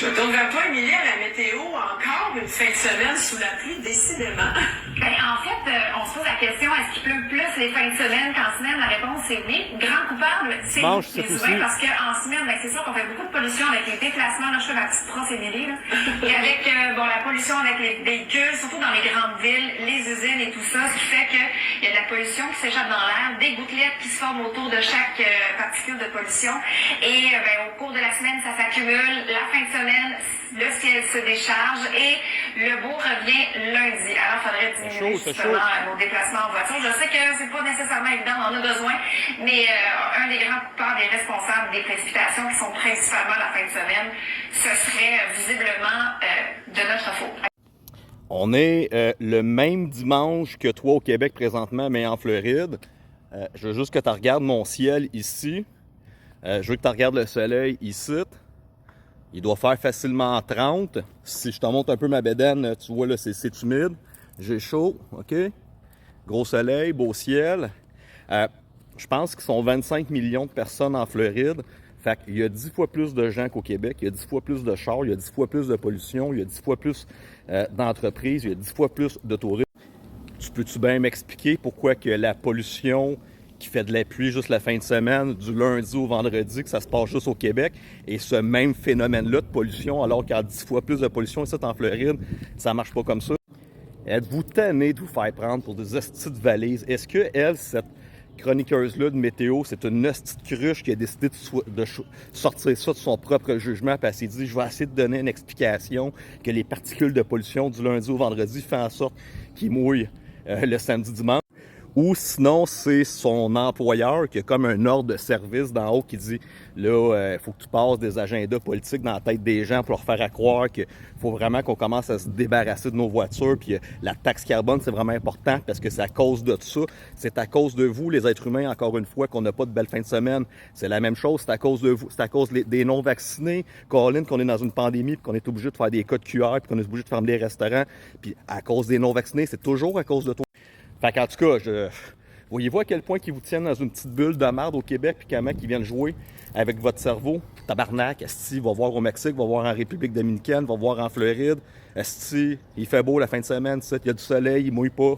Je me tourne vers toi, Émilie, à la météo. Encore une fin de semaine sous la pluie, décidément. En fait, on se pose la question, est-ce qu'il pleut plus les fins de semaine qu'en semaine? La réponse est oui. Grand coupable, c'est nous, les humains, parce qu'en semaine, c'est sûr qu'on fait beaucoup de pollution avec les déplacements. Là, je fais ma petite prof Émilie, là. Et avec la pollution avec les véhicules, surtout dans les grandes villes, les usines et tout ça, ce qui fait qu'il y a de la pollution qui s'échappe dans l'air, des gouttelettes qui se forment autour de chaque particule de pollution. Et au cours de la semaine, ça s'accumule. La fin de semaine, le ciel se décharge et le beau revient lundi. Alors, il faudrait diminuer justement nos déplacements en voiture. Je sais que c'est pas nécessairement évident, on en a besoin, mais un des grands coupables et responsables des précipitations qui sont principalement la fin de semaine, ce serait visiblement de notre faute. On est le même dimanche que toi au Québec présentement, mais en Floride. Je veux juste que tu regardes mon ciel ici. Je veux que tu regardes le soleil ici. Il doit faire facilement 30. Si je te montre un peu ma bédaine, tu vois là, c'est humide. J'ai chaud, OK? Gros soleil, beau ciel. Je pense qu'ils sont 25 millions de personnes en Floride. Fait qu'il y a 10 fois plus de gens qu'au Québec, il y a 10 fois plus de chars, il y a 10 fois plus de pollution, il y a 10 fois plus d'entreprises, il y a 10 fois plus de touristes. Tu peux-tu bien m'expliquer pourquoi que la pollution qui fait de la pluie juste la fin de semaine, du lundi au vendredi, que ça se passe juste au Québec, et ce même phénomène-là de pollution, alors qu'il y a 10 fois plus de pollution ici en Floride, ça marche pas comme ça. Êtes-vous tanné de vous faire prendre pour des hosties de valises? Est-ce que elle, cette chroniqueuse-là de météo, c'est une hostie de cruche qui a décidé de sortir ça de son propre jugement, puis elle s'est dit, je vais essayer de donner une explication que les particules de pollution du lundi au vendredi font en sorte qu'ils mouillent le samedi dimanche? Ou sinon, c'est son employeur qui a comme un ordre de service d'en haut qui dit là, faut que tu passes des agendas politiques dans la tête des gens pour leur faire croire qu'il faut vraiment qu'on commence à se débarrasser de nos voitures. Puis la taxe carbone, c'est vraiment important parce que c'est à cause de ça. C'est à cause de vous, les êtres humains, encore une fois, qu'on n'a pas de belle fin de semaine. C'est la même chose, c'est à cause de vous, c'est à cause des non-vaccinés. Colin, qu'on est dans une pandémie, puis qu'on est obligé de faire des codes QR, puis qu'on est obligé de fermer des restaurants. Puis à cause des non-vaccinés, c'est toujours à cause de toi. Fait qu'en tout cas, voyez-vous à quel point qu'ils vous tiennent dans une petite bulle de merde au Québec, puis comment qu'ils viennent jouer avec votre cerveau? Tabarnak, esti, va voir au Mexique, va voir en République dominicaine, va voir en Floride. Esti, il fait beau la fin de semaine, il y a du soleil, il mouille pas.